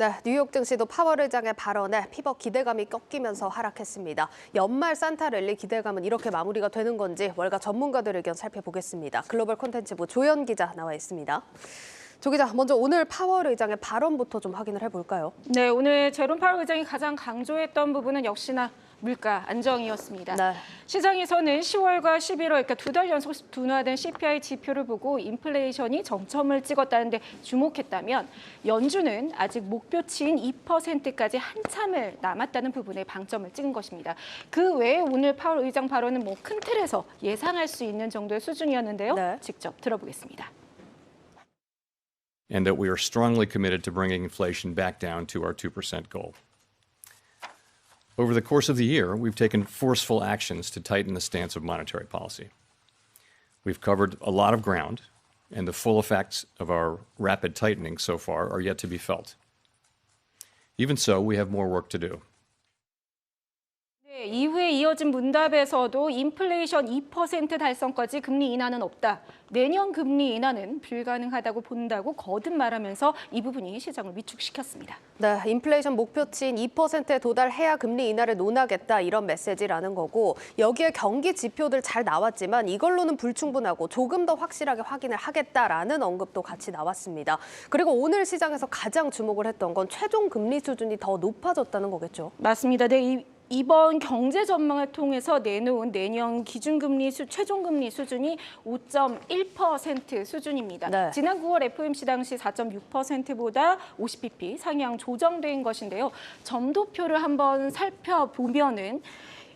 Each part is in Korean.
네, 뉴욕 증시도 파월 의장의 발언에 피벗 기대감이 꺾이면서 하락했습니다. 연말 산타 랠리 기대감은 이렇게 마무리가 되는 건지 월가 전문가들 의견 살펴보겠습니다. 글로벌 콘텐츠부 조연 기자 나와 있습니다. 조 기자, 먼저 오늘 파월 의장의 발언부터 좀 확인을 해볼까요? 네, 오늘 제롬 파월 의장이 가장 강조했던 부분은 역시나 물가 안정이었습니다. 네. 시장에서는 10월과 11월, 그러니까 2달 연속 둔화된 CPI 지표를 보고 인플레이션이 정점을 찍었다는 데 주목했다면 연준은 아직 목표치인 2%까지 한참을 남았다는 부분에 방점을 찍은 것입니다. 그 외에 오늘 파월 의장 발언은 큰 틀에서 예상할 수 있는 정도의 수준이었는데요. 네. 직접 들어보겠습니다. And that we are strongly committed to bringing inflation back down to our 2% goal. Over the course of the year, we've taken forceful actions to tighten the stance of monetary policy. We've covered a lot of ground, and the full effects of our rapid tightening so far are yet to be felt. Even so, we have more work to do. 네, 이후에 이어진 문답에서도 인플레이션 2% 달성까지 금리 인하는 없다. 내년 금리 인하는 불가능하다고 본다고 거듭 말하면서 이 부분이 시장을 위축시켰습니다. 네, 인플레이션 목표치인 2%에 도달해야 금리 인하를 논하겠다 이런 메시지라는 거고 여기에 경기 지표들 잘 나왔지만 이걸로는 불충분하고 조금 더 확실하게 확인을 하겠다라는 언급도 같이 나왔습니다. 그리고 오늘 시장에서 가장 주목을 했던 건 최종 금리 수준이 더 높아졌다는 거겠죠? 맞습니다. 네, 이번 경제 전망을 통해서 내놓은 내년 기준금리 최종금리 수준이 5.1% 수준입니다. 네. 지난 9월 FOMC 당시 4.6%보다 50bp 상향 조정된 것인데요. 점도표를 한번 살펴보면은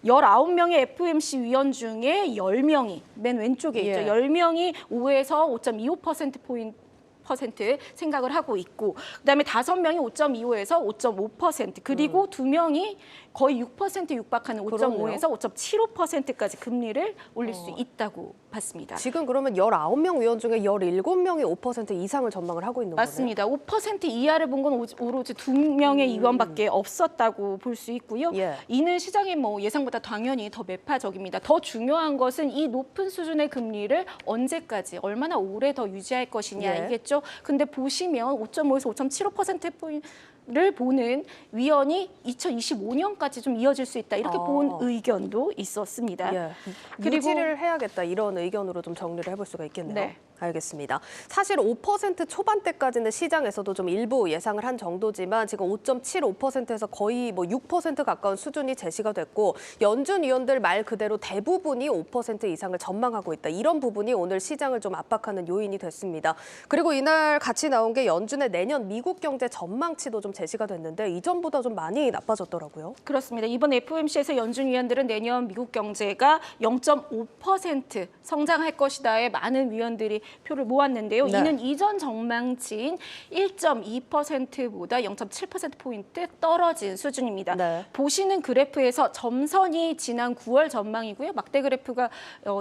19명의 FOMC 위원 중에 10명이 맨 왼쪽에 있죠. 10명이 5에서 5.25%포인트 생각을 하고 있고 그다음에 5명이 5.25에서 5.5% 그리고 2명이 거의 6% 육박하는 5.5에서 5.75%까지 금리를 올릴 수 있다고 봤습니다. 지금 그러면 19명 위원 중에 17명이 5% 이상을 전망을 하고 있는 거네요? 맞습니다. 5% 이하를 본 건 오로지 2명의 위원밖에 없었다고 볼 수 있고요. 예. 이는 시장의 예상보다 당연히 더 매파적입니다. 더 중요한 것은 이 높은 수준의 금리를 언제까지 얼마나 오래 더 유지할 것이냐이겠죠. 근데 보시면 5.5에서 5.75%를 보는 위원이 2025년까지 좀 이어질 수 있다. 이렇게 본 의견도 있었습니다. 예. 그리고 유지를 해야겠다 이런 의견으로 좀 정리를 해볼 수가 있겠네요. 네. 알겠습니다. 사실 5% 초반대까지는 시장에서도 좀 일부 예상을 한 정도지만 지금 5.75%에서 거의 6% 가까운 수준이 제시가 됐고 연준 위원들 말 그대로 대부분이 5% 이상을 전망하고 있다. 이런 부분이 오늘 시장을 좀 압박하는 요인이 됐습니다. 그리고 이날 같이 나온 게 연준의 내년 미국 경제 전망치도 좀 제시가 됐는데 이전보다 좀 많이 나빠졌더라고요. 그렇습니다. 이번 FOMC에서 연준 위원들은 내년 미국 경제가 0.5% 성장할 것이다에 많은 위원들이 표를 모았는데요. 네. 이는 이전 전망치인 1.2%보다 0.7%포인트 떨어진 수준입니다. 네. 보시는 그래프에서 점선이 지난 9월 전망이고요. 막대 그래프가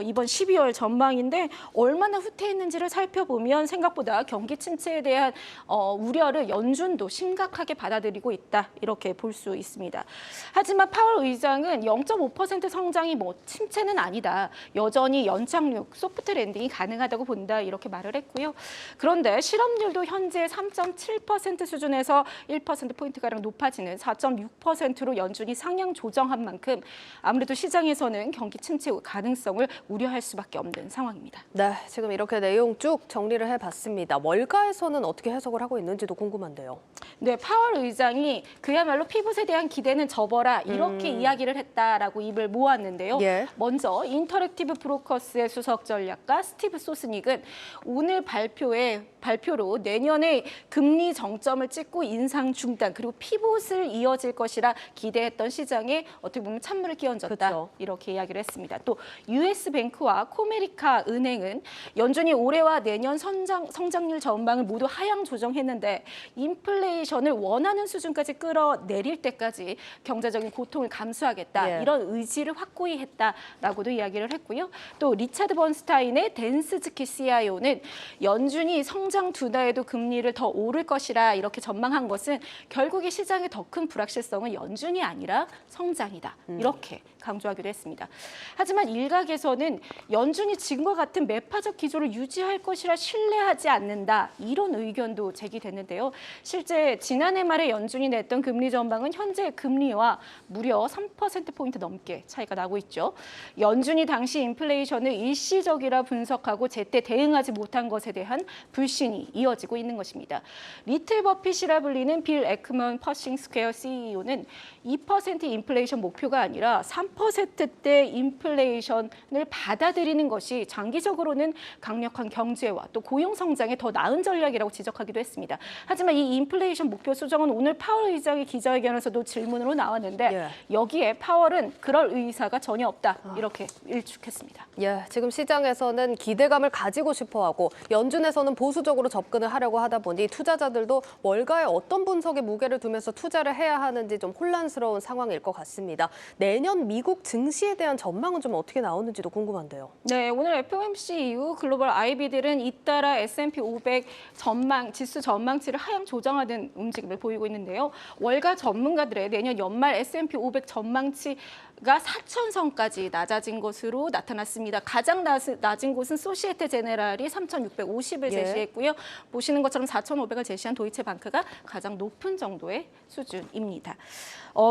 이번 12월 전망인데 얼마나 후퇴했는지를 살펴보면 생각보다 경기 침체에 대한 우려를 연준도 심각하게 받아들이고 있다. 이렇게 볼 수 있습니다. 하지만 파월 의장은 0.5% 성장이 침체는 아니다. 여전히 연착륙, 소프트 랜딩이 가능하다고 본다. 이렇게 말을 했고요. 그런데 실업률도 현재 3.7% 수준에서 1%포인트가량 높아지는 4.6%로 연준이 상향 조정한 만큼 아무래도 시장에서는 경기 침체 가능성을 우려할 수밖에 없는 상황입니다. 네, 지금 이렇게 내용 쭉 정리를 해봤습니다. 월가에서는 어떻게 해석을 하고 있는지도 궁금한데요. 네, 파월 의장이 그야말로 피벗에 대한 기대는 접어라 이렇게 이야기를 했다라고 입을 모았는데요. 예. 먼저 인터랙티브 브로커스의 수석 전략가 스티브 소스닉은 오늘 발표로 내년에 금리 정점을 찍고 인상 중단 그리고 피봇을 이어질 것이라 기대했던 시장에 어떻게 보면 찬물을 끼얹었다. 그렇죠. 이렇게 이야기를 했습니다. 또 US뱅크와 코메리카 은행은 연준이 올해와 내년 성장률 전망을 모두 하향 조정했는데 인플레이션을 원하는 수준까지 끌어내릴 때까지 경제적인 고통을 감수하겠다. 예. 이런 의지를 확고히 했다라고도 이야기를 했고요. 또 리차드 번스타인의 댄스 즈키 CI CIO는 연준이 성장 둔화에도 금리를 더 오를 것이라 이렇게 전망한 것은 결국에 시장의 더 큰 불확실성은 연준이 아니라 성장이다. 이렇게 강조하기도 했습니다. 하지만 일각에서는 연준이 지금과 같은 매파적 기조를 유지할 것이라 신뢰하지 않는다. 이런 의견도 제기됐는데요. 실제 지난해 말에 연준이 냈던 금리 전망은 현재 금리와 무려 3%포인트 넘게 차이가 나고 있죠. 연준이 당시 인플레이션을 일시적이라 분석하고 제때 대응하지 못한 것에 대한 불신이 이어지고 있는 것입니다. 리틀 버핏이라 불리는 빌 에크먼 퍼싱 스퀘어 CEO는 2% 인플레이션 목표가 아니라 3%대 인플레이션을 받아들이는 것이 장기적으로는 강력한 경제와 또 고용 성장에 더 나은 전략이라고 지적하기도 했습니다. 하지만 이 인플레이션 목표 수정은 오늘 파월 의장의 기자회견에서도 질문으로 나왔는데 여기에 파월은 그럴 의사가 전혀 없다. 이렇게 일축했습니다. 예, 지금 시장에서는 기대감을 가지고 싶어하고 연준에서는 보수적으로 접근을 하려고 하다 보니 투자자들도 월가에 어떤 분석에 무게를 두면서 투자를 해야 하는지 좀 혼란스러운 상황일 것 같습니다. 내년 미국 증시에 대한 전망은 좀 어떻게 나오는지도 궁금한데요. 네, 오늘 FOMC 이후 글로벌 IB들은 잇따라 S&P 500 지수 전망치를 하향 조정하는 움직임을 보이고 있는데요. 월가 전문가들의 내년 연말 S&P 500 전망치가 4,000선까지 낮아진 것으로 나타났습니다. 가장 낮은 곳은 소시에테 제네랄이 3,650을 제시했고요. 보시는 것처럼 4,500을 제시한 도이체방크가 가장 높은 정도의 수준입니다.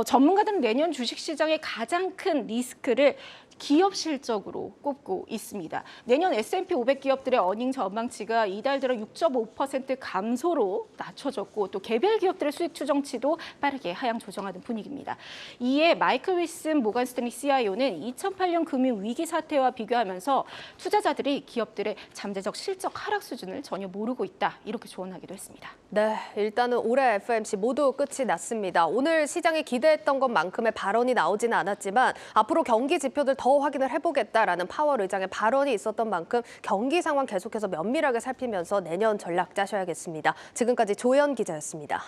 전문가들은 내년 주식시장의 가장 큰 리스크를 기업 실적으로 꼽고 있습니다. 내년 S&P 500 기업들의 어닝 전망치가 이달 들어 6.5% 감소로 낮춰졌고 또 개별 기업들의 수익 추정치도 빠르게 하향 조정하는 분위기입니다. 이에 마이클 윌슨 모건 스탠리 CIO는 2008년 금융 위기 사태와 비교하면서 투자자들이 기업들의 잠재적 실적 하락 수준을 전혀 모르고 있다. 이렇게 조언하기도 했습니다. 네, 일단은 올해 FOMC 모두 끝이 났습니다. 오늘 시장이 기대했던 것만큼의 발언이 나오지는 않았지만 앞으로 경기 지표들 더 확인을 해보겠다라는 파월 의장의 발언이 있었던 만큼 경기 상황 계속해서 면밀하게 살피면서 내년 전략 짜셔야겠습니다. 지금까지 조연 기자였습니다.